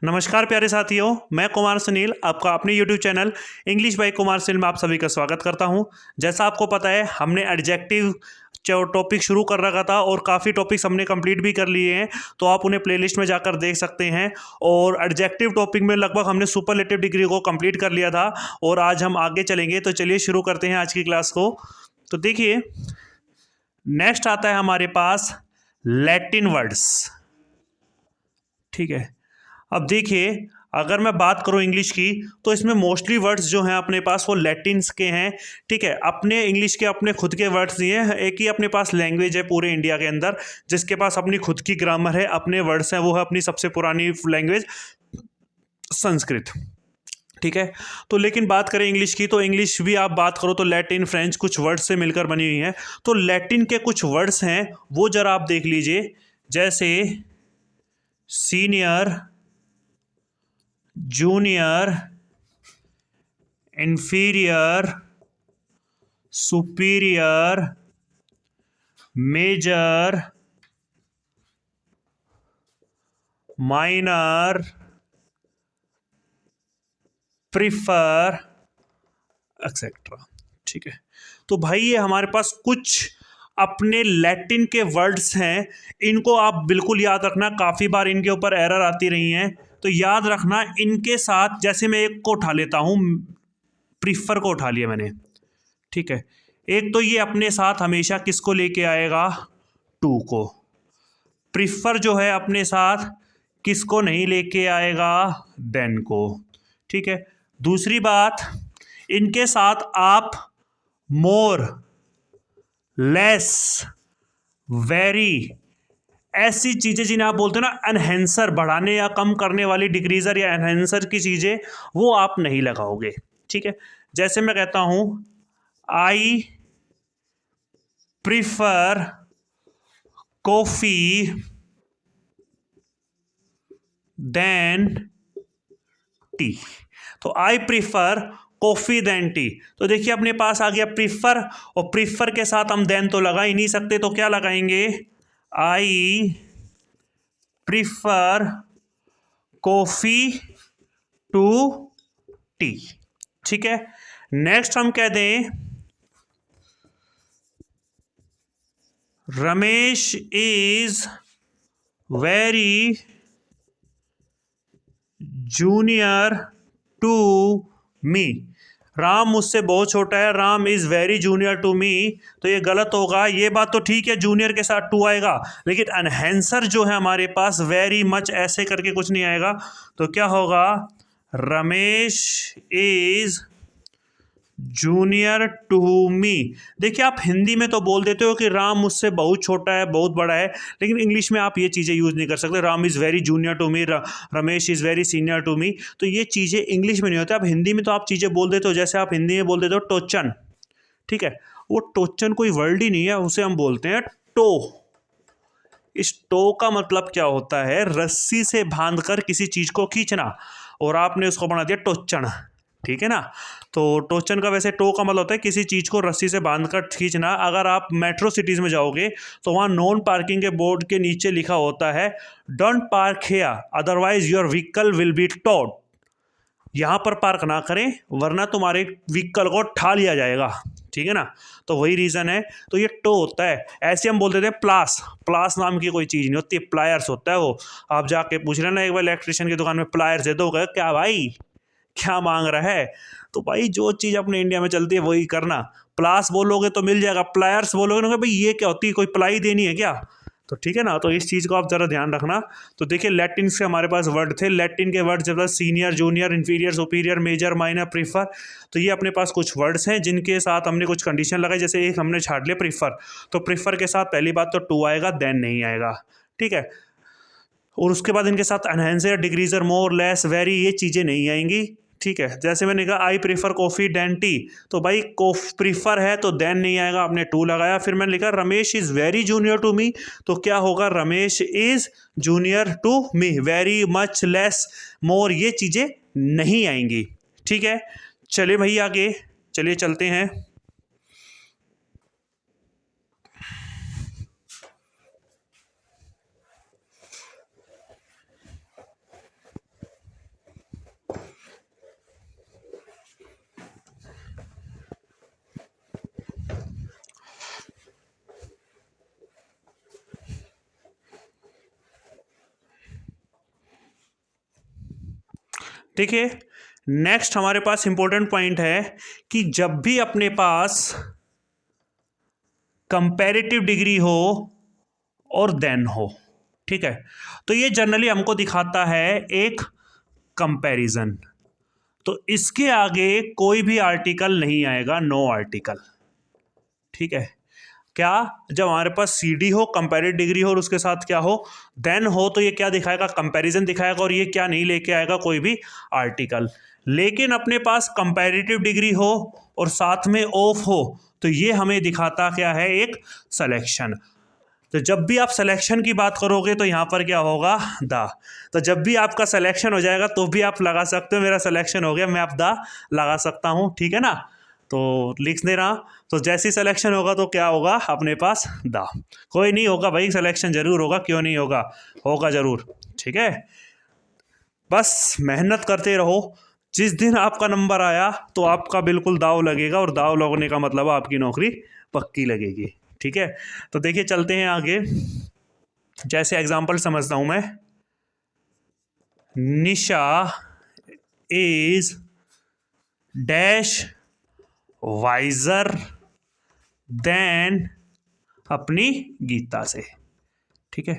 नमस्कार प्यारे साथियों, मैं कुमार सुनील आपका अपने YouTube channel English by Kumar Sunil में आप सभी का स्वागत करता हूं। जैसा आपको पता है हमने एडजेक्टिव टॉपिक शुरू कर रखा था और काफ़ी टॉपिक्स हमने कंप्लीट भी कर लिए हैं, तो आप उन्हें प्लेलिस्ट में जाकर देख सकते हैं। और एडजेक्टिव टॉपिक में लगभग हमने सुपरलेटिव डिग्री को कंप्लीट कर लिया था और आज हम आगे चलेंगे। तो चलिए शुरू करते हैं आज की क्लास को। तो देखिए, नेक्स्ट आता है हमारे पास लैटिन वर्ड्स। ठीक है, अब देखिए, अगर मैं बात करूं इंग्लिश की तो इसमें मोस्टली वर्ड्स जो हैं अपने पास वो लैटिन्स के हैं। ठीक है, अपने इंग्लिश के अपने खुद के वर्ड्स नहीं है। एक ही अपने पास लैंग्वेज है पूरे इंडिया के अंदर जिसके पास अपनी खुद की ग्रामर है, अपने वर्ड्स हैं, वो है अपनी सबसे पुरानी लैंग्वेज संस्कृत। ठीक है, तो लेकिन बात करें इंग्लिश की तो इंग्लिश भी आप बात करो तो लैटिन फ्रेंच कुछ वर्ड्स से मिलकर बनी हुई है। तो लैटिन के कुछ वर्ड्स हैं वो जरा आप देख लीजिए, जैसे senior, junior, inferior, superior, major, minor, prefer, etcetera. ठीक है, तो भाई ये हमारे पास कुछ अपने लैटिन के वर्ड्स हैं। इनको आप बिल्कुल याद रखना, काफ़ी बार इनके ऊपर एरर आती रही हैं, तो याद रखना इनके साथ। जैसे मैं एक को उठा लेता हूँ, प्रीफर को उठा लिया मैंने। ठीक है, एक तो ये अपने साथ हमेशा किसको लेके आएगा, टू को। प्रीफर जो है अपने साथ किसको नहीं लेके आएगा, देन को। ठीक है, दूसरी बात, इनके साथ आप मोर, लेस, वेरी, ऐसी चीज़ें जिन्हें आप बोलते हो ना एनहेंसर, बढ़ाने या कम करने वाली, डिक्रीजर या एनहेंसर की चीज़ें, वो आप नहीं लगाओगे। ठीक है, जैसे मैं कहता हूं I prefer coffee than tea. तो I prefer coffee than tea. तो देखिए अपने पास आ गया प्रिफर, और प्रिफर के साथ हम देन तो लगा ही नहीं सकते, तो क्या लगाएंगे, I prefer coffee to tea. ठीक है, नेक्स्ट हम कह दें Ramesh is very junior to me. Ram मुझसे बहुत छोटा है, Ram is very junior to me. तो ये गलत होगा। ये बात तो ठीक है, जूनियर के साथ टू आएगा, लेकिन एनहेंसर जो है हमारे पास वेरी मच ऐसे करके कुछ नहीं आएगा। तो क्या होगा, Ramesh is junior to me. देखिए, आप हिंदी में तो बोल देते हो कि राम मुझसे बहुत छोटा है, बहुत बड़ा है, लेकिन इंग्लिश में आप ये चीज़ें यूज़ नहीं कर सकते। Ram is very junior to me, Ramesh is very senior to me. तो ये चीज़ें इंग्लिश में नहीं होती। आप हिंदी में तो आप चीज़ें बोल देते हो, जैसे आप हिंदी में बोल देते हो टोचन। ठीक है, वो टोचन कोई वर्ड ही नहीं है, उसे हम बोलते हैं टो। इस टो का मतलब क्या होता है, रस्सी से बांधकर किसी चीज़ को खींचना, और आपने उसको बना दिया टोचन। ठीक है ना, तो टोचन का वैसे टो का मतलब होता है किसी चीज़ को रस्सी से बांधकर खींचना। अगर आप मेट्रो सिटीज़ में जाओगे तो वहाँ नॉन पार्किंग के बोर्ड के नीचे लिखा होता है don't park here otherwise your vehicle will be towed. यहाँ पर पार्क ना करें वरना तुम्हारे व्हीकल को ठा लिया जाएगा। ठीक है ना, तो वही रीज़न है। तो ये टो होता है। ऐसे हम बोल देते हैं प्लास। प्लास नाम की कोई चीज़ नहीं होती, प्लायर्स होता है वो। आप जाके पूछ लेना एक बार इलेक्ट्रिशियन की दुकान में, प्लायर्स दे दो, क्या भाई क्या मांग रहा है। तो भाई जो चीज़ अपने इंडिया में चलती है वही करना। प्लास बोलोगे तो मिल जाएगा, प्लायर्स बोलोगे ना भाई ये क्या होती है, कोई प्लाई देनी है क्या। तो ठीक है ना, तो इस चीज़ को आप ज़रा ध्यान रखना। तो देखिए, लैटिन से हमारे पास वर्ड थे। लैटिन के वर्ड जब senior, junior, inferior, superior, major, minor, prefer. तो ये अपने पास कुछ वर्ड्स हैं जिनके साथ हमने कुछ कंडीशन लगाई। जैसे एक हमने छाट लिया प्रीफर, तो प्रीफर के साथ पहली बात तो टू आएगा, देन नहीं आएगा। ठीक है, और उसके बाद इनके साथ enhancer, decreaser, more, less, very, ये चीज़ें नहीं आएंगी। ठीक है, जैसे मैंने कहा I prefer coffee than tea, तो भाई प्रीफर है तो देन नहीं आएगा, आपने टू लगाया। फिर मैंने लिखा Ramesh is very junior to me, तो क्या होगा, Ramesh is junior to me. Very, much, less, more, ये चीज़ें नहीं आएंगी। ठीक है, चलिए भाई आगे चलिए चलते हैं। ठीक है, नेक्स्ट हमारे पास इंपॉर्टेंट पॉइंट है कि जब भी अपने पास कंपैरेटिव डिग्री हो और देन हो, ठीक है, तो ये जनरली हमको दिखाता है एक कंपैरिजन। तो इसके आगे कोई भी आर्टिकल नहीं आएगा, नो आर्टिकल, ठीक है। क्या, जब हमारे पास सी डी हो, कंपेरेटिव डिग्री हो और उसके साथ क्या हो, देन हो, तो ये क्या दिखाएगा, कंपैरिजन दिखाएगा, और ये क्या नहीं लेके आएगा, कोई भी आर्टिकल। लेकिन अपने पास कंपैरेटिव डिग्री हो और साथ में ऑफ हो, तो ये हमें दिखाता क्या है, एक सिलेक्शन। तो जब भी आप सिलेक्शन की बात करोगे तो यहाँ पर क्या होगा, द। तो जब भी आपका सिलेक्शन हो जाएगा तो भी आप लगा सकते हो, मेरा सिलेक्शन हो गया, मैं अब द लगा सकता हूँ, ठीक है ना। तो लिख दे रहा, तो जैसी सिलेक्शन होगा तो क्या होगा अपने पास, द। कोई नहीं होगा भाई, सिलेक्शन जरूर होगा, क्यों नहीं होगा, होगा जरूर, ठीक है। बस मेहनत करते रहो, जिस दिन आपका नंबर आया तो आपका बिल्कुल दाव लगेगा, और दाव लगने का मतलब आपकी नौकरी पक्की लगेगी, ठीक है। तो देखिए चलते हैं आगे। जैसे एग्जांपल समझता हूं मैं, निशा इज डैश वाइजर देन अपनी गीता से, ठीक है।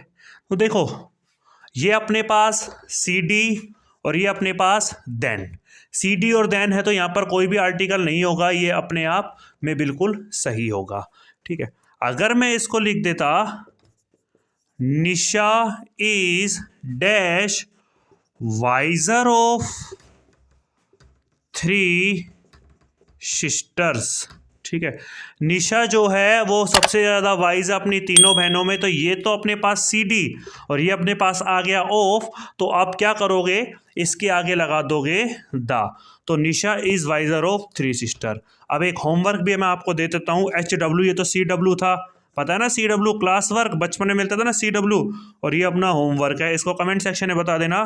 तो देखो, ये अपने पास सी डी और ये अपने पास देन, सी डी और देन है, तो यहां पर कोई भी आर्टिकल नहीं होगा, ये अपने आप में बिल्कुल सही होगा, ठीक है। अगर मैं इसको लिख देता, Nisha is dash wiser of 3 sisters, ठीक है। निशा जो है वो सबसे ज़्यादा वाइज है अपनी तीनों बहनों में, तो ये तो अपने पास सी डी और ये अपने पास आ गया ऑफ, तो आप क्या करोगे, इसके आगे लगा दोगे द। तो निशा इज वाइजर ऑफ 3 सिस्टर। अब एक होमवर्क भी मैं आपको दे देता हूँ, HW, ये तो CW था, पता है ना, CW क्लास वर्क बचपन में मिलता था ना, CW, और ये अपना होमवर्क है, इसको कमेंट सेक्शन में बता देना।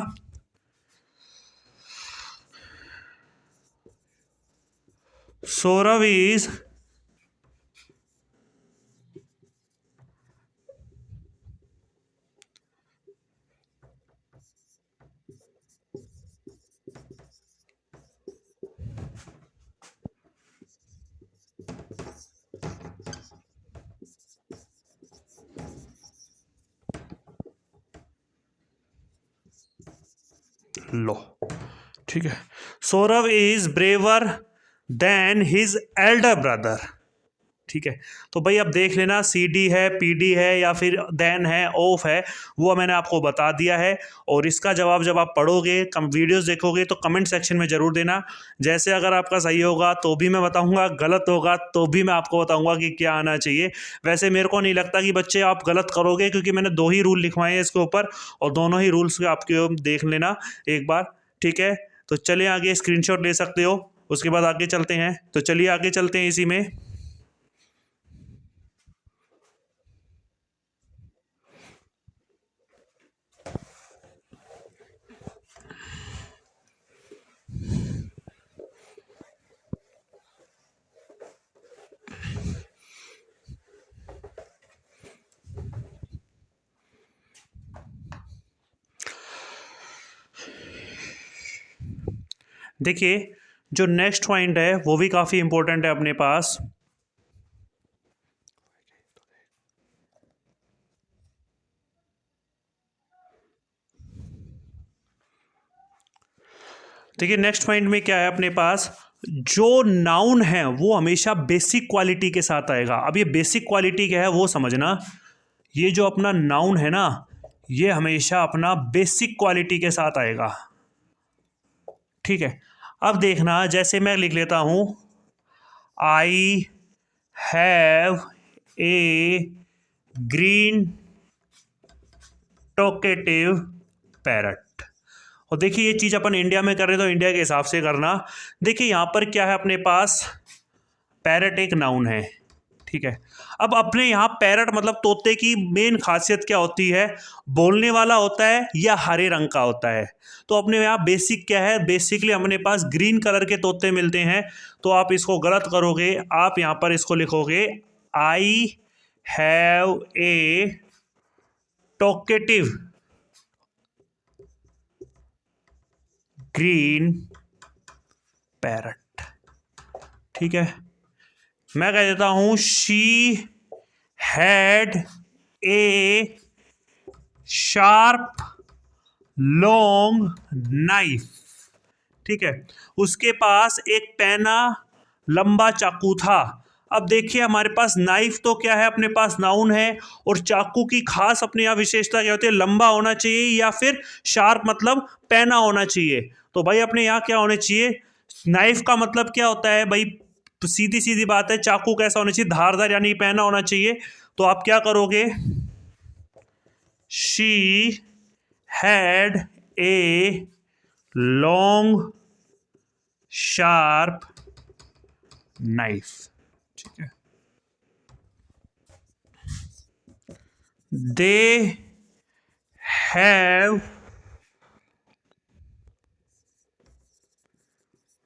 सौरभ इज लो, ठीक है, Saurabh is braver than his Elder brother, ठीक है। तो भाई अब देख लेना, सी डी है, पी डी है, या फिर देन है, ऑफ है, वो मैंने आपको बता दिया है। और इसका जवाब जब आप पढ़ोगे, वीडियोस देखोगे, तो कमेंट सेक्शन में ज़रूर देना। जैसे अगर आपका सही होगा तो भी मैं बताऊंगा, गलत होगा तो भी मैं आपको बताऊंगा कि क्या आना चाहिए। वैसे मेरे को नहीं लगता कि बच्चे आप गलत करोगे, क्योंकि मैंने 2 ही रूल लिखवाए हैं इसके ऊपर, और दोनों ही रूल्स आपके देख लेना एक बार, ठीक है। तो चलिए आगे, स्क्रीनशॉट ले सकते हो, उसके बाद आगे चलते हैं। तो चलिए आगे चलते हैं इसी में। देखिए, जो नेक्स्ट पॉइंट है वो भी काफ़ी इंपॉर्टेंट है अपने पास। देखिए नेक्स्ट पॉइंट में क्या है अपने पास, जो नाउन है वो हमेशा बेसिक क्वालिटी के साथ आएगा। अब ये बेसिक क्वालिटी क्या है वो समझना, ये जो अपना नाउन है ना, ये हमेशा अपना बेसिक क्वालिटी के साथ आएगा, ठीक है। अब देखना, जैसे मैं लिख लेता हूं, I have a green talkative parrot. और देखिए, ये चीज़ अपन इंडिया में कर रहे हैं तो इंडिया के हिसाब से करना। देखिए यहाँ पर क्या है अपने पास, पैरट एक नाउन है, ठीक है। अब अपने यहाँ पैरट मतलब तोते की मेन खासियत क्या होती है, बोलने वाला होता है या हरे रंग का होता है। तो अपने यहाँ बेसिक क्या है, बेसिकली अपने पास ग्रीन कलर के तोते मिलते हैं। तो आप इसको गलत करोगे, आप यहाँ पर इसको लिखोगे, I have a talkative green parrot. ठीक है, मैं कह देता हूं she had A sharp long knife. ठीक है, उसके पास एक पैना लंबा चाकू था। अब देखिए हमारे पास नाइफ तो क्या है, अपने पास नाउन है, और चाकू की खास अपने यहाँ विशेषता क्या होती है, लंबा होना चाहिए या फिर शार्प मतलब पैना होना चाहिए। तो भाई अपने यहाँ क्या होने चाहिए, नाइफ का मतलब क्या होता है भाई, तो सीधी सीधी बात है, चाकू कैसा होना चाहिए, धारदार यानी पैना होना चाहिए। तो आप क्या करोगे, she had a long sharp knife. ठीक है, they have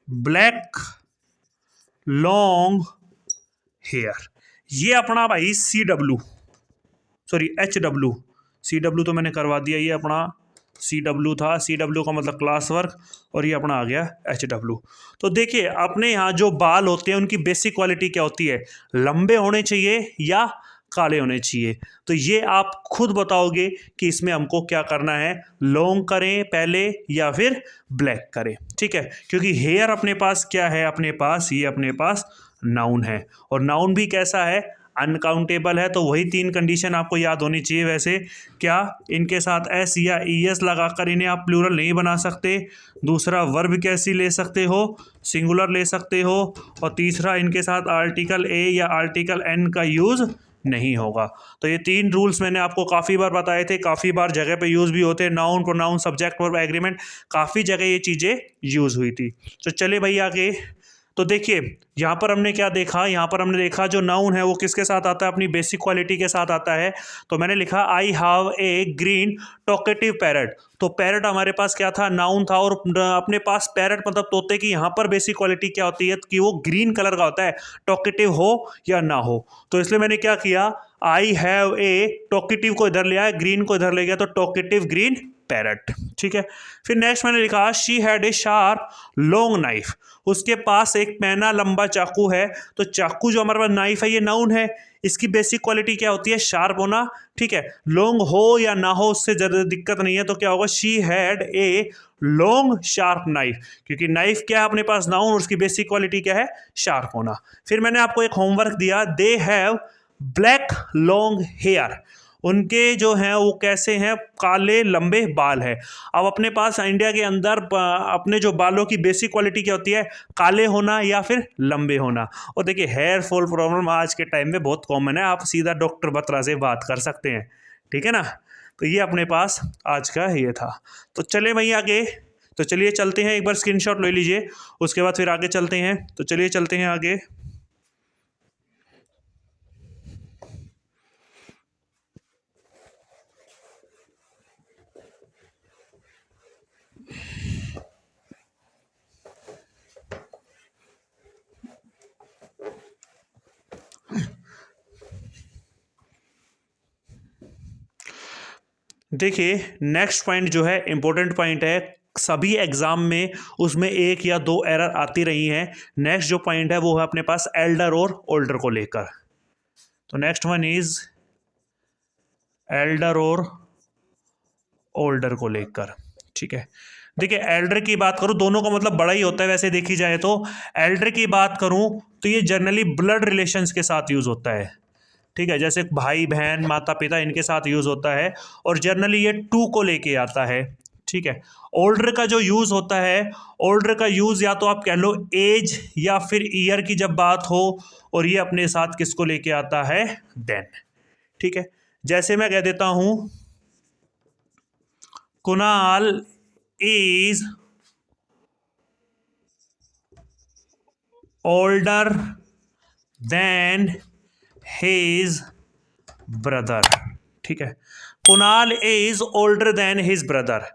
black long hair. ये अपना भाई HW, CW तो मैंने करवा दिया, ये अपना CW था, CW का मतलब क्लास वर्क, और ये अपना आ गया HW। तो देखिए अपने यहाँ जो बाल होते हैं उनकी बेसिक क्वालिटी क्या होती है, लंबे होने चाहिए या काले होने चाहिए। तो ये आप खुद बताओगे कि इसमें हमको क्या करना है, लॉन्ग करें पहले या फिर ब्लैक करें। ठीक है, क्योंकि हेयर अपने पास क्या है, अपने पास ये अपने पास नाउन है, और नाउन भी कैसा है, अनकाउंटेबल है। तो वही 3 कंडीशन आपको याद होनी चाहिए। वैसे क्या इनके साथ एस या ES लगाकर इन्हें आप प्लूरल नहीं बना सकते, दूसरा वर्ब कैसी ले सकते हो, सिंगुलर ले सकते हो, और तीसरा इनके साथ आर्टिकल ए या आर्टिकल एन का यूज़ नहीं होगा। तो ये 3 रूल्स मैंने आपको काफ़ी बार बताए थे, काफ़ी बार जगह पे यूज़ भी होते हैं, noun pronoun subject verb agreement, काफ़ी जगह ये चीज़ें यूज़ हुई थी। तो चले भाई आगे। तो देखिए यहाँ पर हमने क्या देखा, यहाँ पर हमने देखा जो नाउन है वो किसके साथ आता है, अपनी बेसिक क्वालिटी के साथ आता है। तो मैंने लिखा I have a green talkative parrot. तो पैरट हमारे पास क्या था, नाउन था, और अपने पास पैरट मतलब तोते की यहाँ पर बेसिक क्वालिटी क्या होती है कि वो ग्रीन कलर का होता है, टॉकेटिव हो या ना हो। तो इसलिए मैंने क्या किया, आई हैव ए, टॉकेटिव को इधर ले आया, ग्रीन को इधर ले गया, तो टॉकेटिव ग्रीन पैरट। ठीक है, फिर नेक्स्ट मैंने लिखा she had A sharp long knife. उसके पास एक पैना लंबा चाकू है। तो चाकू जो हमारे पास नाइफ है ये नाउन है, इसकी बेसिक क्वालिटी क्या होती है, शार्प होना। ठीक है, लॉन्ग हो या ना हो उससे ज़्यादा दिक्कत नहीं है। तो क्या होगा, she had a long sharp knife, क्योंकि नाइफ क्या है अपने पास नाउन, और उसकी बेसिक क्वालिटी क्या है, शार्प होना। फिर मैंने आपको एक होमवर्क दिया, they have black long hair. उनके जो हैं वो कैसे हैं, काले लंबे बाल है। अब अपने पास इंडिया के अंदर अपने जो बालों की बेसिक क्वालिटी क्या होती है, काले होना या फिर लंबे होना। और देखिए हेयर फॉल प्रॉब्लम आज के टाइम में बहुत कॉमन है, आप सीधा डॉक्टर बत्रा से बात कर सकते हैं। ठीक है ना, तो ये अपने पास आज का ये था। तो चले भाई आगे, तो चलिए चलते हैं, एक बार स्क्रीनशॉट ले लीजिए, उसके बाद फिर आगे चलते हैं। तो चलिए चलते हैं आगे। देखिए नेक्स्ट पॉइंट जो है इंपॉर्टेंट पॉइंट है, सभी एग्जाम में उसमें 1 या 2 एरर आती रही हैं। नेक्स्ट जो पॉइंट है वो है अपने पास एल्डर और ओल्डर को लेकर। तो नेक्स्ट वन इज एल्डर और ओल्डर को लेकर। ठीक है, देखिए एल्डर की बात करूं, दोनों का मतलब बड़ा ही होता है वैसे देखी जाए तो। एल्डर की बात करूं तो ये जनरली ब्लड रिलेशंस के साथ यूज होता है। ठीक है, जैसे भाई बहन माता पिता इनके साथ यूज होता है, और जनरली ये टू को लेके आता है। ठीक है, ओल्डर का जो यूज होता है, ओल्डर का यूज या तो आप कह लो एज या फिर ईयर की जब बात हो, और ये अपने साथ किसको लेके आता है, देन। ठीक है, जैसे मैं कह देता हूं Kunal is older then his brother. ठीक है, Kunal is older then his brother.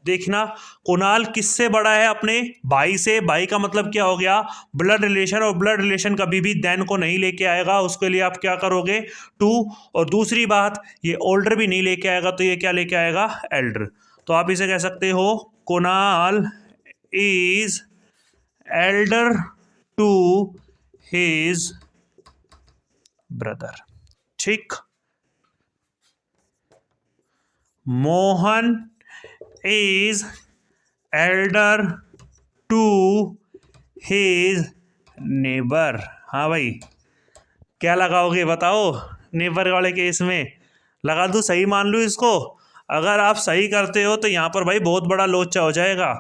देखना कुणाल किससे बड़ा है, अपने भाई से। भाई का मतलब क्या हो गया, ब्लड रिलेशन, और ब्लड रिलेशन कभी भी देन को नहीं लेके आएगा, उसके लिए आप क्या करोगे, टू। और दूसरी बात ये ओल्डर भी नहीं लेके आएगा, तो ये क्या लेके आएगा, एल्डर। तो आप इसे कह सकते हो Kunal is elder to his brother. ठीक. Mohan is elder to his neighbor. हाँ भाई, क्या लगाओगे बताओ? नेबर वाले केस में लगा दूँ, सही मान लूँ इसको? अगर आप सही करते हो तो यहाँ पर भाई बहुत बड़ा लोचा हो जाएगा.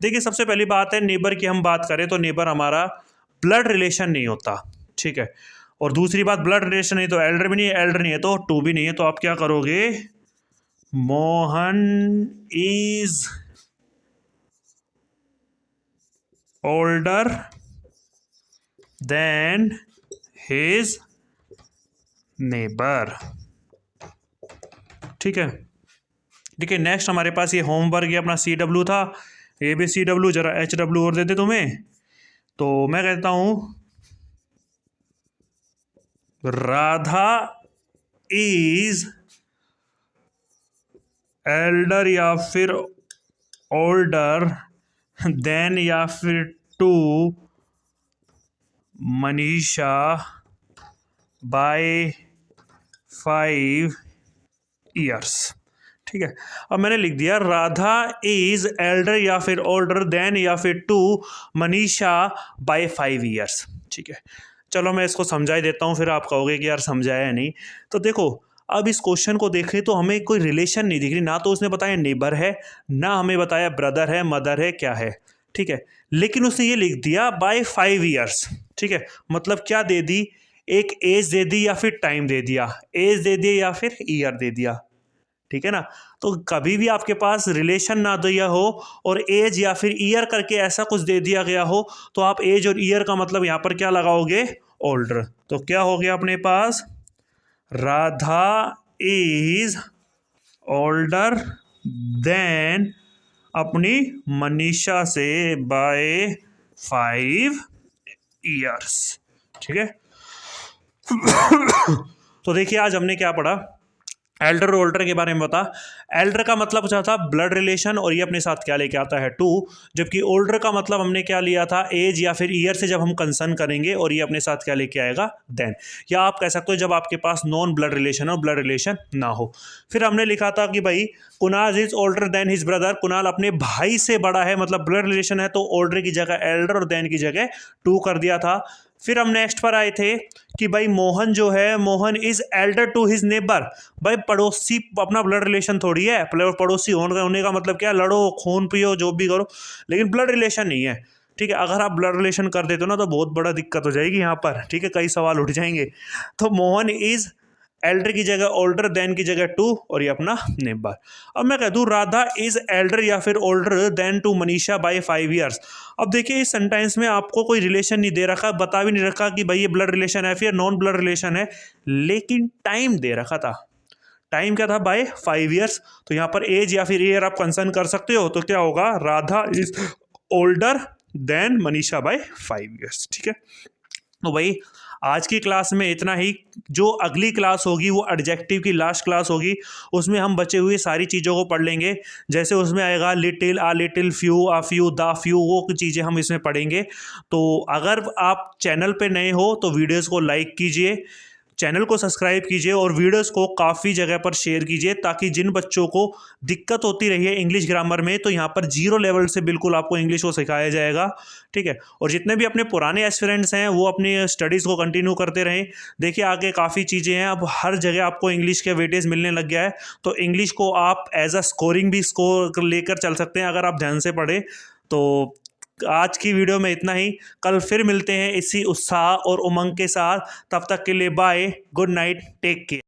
देखिए, सबसे पहली बात है, नेबर की हम बात करें तो नेबर हमारा ब्लड रिलेशन नहीं होता, ठीक है. और दूसरी बात, ब्लड रिलेशन नहीं तो एल्डर भी नहीं है, एल्डर नहीं है तो टू भी नहीं है. तो आप क्या करोगे? Mohan is older then his neighbour. ठीक है. देखिए, नेक्स्ट हमारे पास ये होमवर्क, ये अपना CW था, ये भी CW, जरा HW और देते तुम्हें. तो मैं कहता हूं राधा इज एल्डर या फिर ओल्डर देन या फिर टू मनीषा बाय 5 years. ठीक है. अब मैंने लिख दिया राधा इज एल्डर या फिर ओल्डर देन या फिर टू मनीषा बाय 5 years. ठीक है. चलो मैं इसको समझा ही देता हूँ, फिर आप कहोगे कि यार समझाया नहीं. तो देखो, अब इस क्वेश्चन को देखें तो हमें कोई रिलेशन नहीं दिख रही. ना तो उसने बताया नेबर है, ना हमें बताया ब्रदर है, मदर है, क्या है. ठीक है. लेकिन उसने ये लिख दिया बाय 5 years. ठीक है. मतलब क्या दे दी? एक एज दे दी या फिर टाइम दे दिया. एज दे दिया या फिर ईयर दे दिया. ठीक है ना. तो कभी भी आपके पास रिलेशन ना दिया हो और एज या फिर ईयर करके ऐसा कुछ दे दिया गया हो, तो आप एज और ईयर का मतलब यहाँ पर क्या लगाओगे? ओल्डर. तो क्या हो गया अपने पास? राधा इज ओल्डर देन अपनी मनीषा से बाय 5 years. ठीक है. तो देखिए, आज हमने क्या पढ़ा? एल्डर और ओल्डर के बारे में बता. एल्डर का मतलब क्या था? ब्लड रिलेशन, और ये अपने साथ क्या लेके आता है? टू. जबकि ओल्डर का मतलब हमने क्या लिया था? एज या फिर ईयर से जब हम कंसर्न करेंगे, और ये अपने साथ क्या लेके आएगा? देन. या आप कह सकते हो जब आपके पास नॉन ब्लड रिलेशन और ब्लड रिलेशन ना हो. फिर हमने लिखा था कि भाई Kunal is older then his brother. Kunal अपने भाई से बड़ा है, मतलब ब्लड रिलेशन है, तो ओल्डर की जगह एल्डर और देन की जगह टू कर दिया था. फिर हम नेक्स्ट पर आए थे कि भाई मोहन जो है, Mohan is elder to his neighbour. भाई पड़ोसी अपना ब्लड रिलेशन थोड़ी है. पड़ोसी होने का मतलब क्या? लड़ो, खून पियो, जो भी करो, लेकिन ब्लड रिलेशन नहीं है. ठीक है. अगर आप ब्लड रिलेशन कर देते हो ना तो बहुत बड़ा दिक्कत हो जाएगी यहाँ पर. ठीक है. कई सवाल उठ जाएंगे. तो मोहन इज एल्डर की जगह ओल्डर, देन की जगह टू, और ये अपना नेबर. अब मैं कह दूँ राधा इज एल्डर या फिर older than to Manisha by 5 years. अब देखिए, इस सेंटेंस में आपको कोई रिलेशन नहीं दे रखा, बता भी नहीं रखा कि भाई ये ब्लड रिलेशन है फिर नॉन ब्लड रिलेशन है, लेकिन टाइम दे रखा था. टाइम क्या था? By 5 years. तो यहाँ पर एज या फिर ईयर आप कंसर्न कर सकते हो. तो क्या होगा? Radha is older than Manisha by 5 years. ठीक है. तो भाई आज की क्लास में इतना ही. जो अगली क्लास होगी वो एडजेक्टिव की लास्ट क्लास होगी. उसमें हम बचे हुए सारी चीज़ों को पढ़ लेंगे. जैसे उसमें आएगा little, uh little, few, uh few, the few, वो चीज़ें हम इसमें पढ़ेंगे. तो अगर आप चैनल पे नए हो तो वीडियोस को लाइक कीजिए, चैनल को सब्सक्राइब कीजिए, और वीडियोस को काफ़ी जगह पर शेयर कीजिए, ताकि जिन बच्चों को दिक्कत होती रही है इंग्लिश ग्रामर में, तो यहाँ पर 0 लेवल से बिल्कुल आपको इंग्लिश को सिखाया जाएगा. ठीक है. और जितने भी अपने पुराने एस्पिरेंट्स हैं वो अपनी स्टडीज़ को कंटिन्यू करते रहें. देखिए, आगे काफ़ी चीज़ें हैं. अब हर जगह आपको इंग्लिश के वेटेज मिलने लग गया है, तो इंग्लिश को आप एज अ स्कोरिंग भी स्कोर लेकर चल सकते हैं अगर आप ध्यान से पढ़ें. तो आज की वीडियो में इतना ही. कल फिर मिलते हैं इसी उत्साह और उमंग के साथ. तब तक के लिए bye, good night, take care.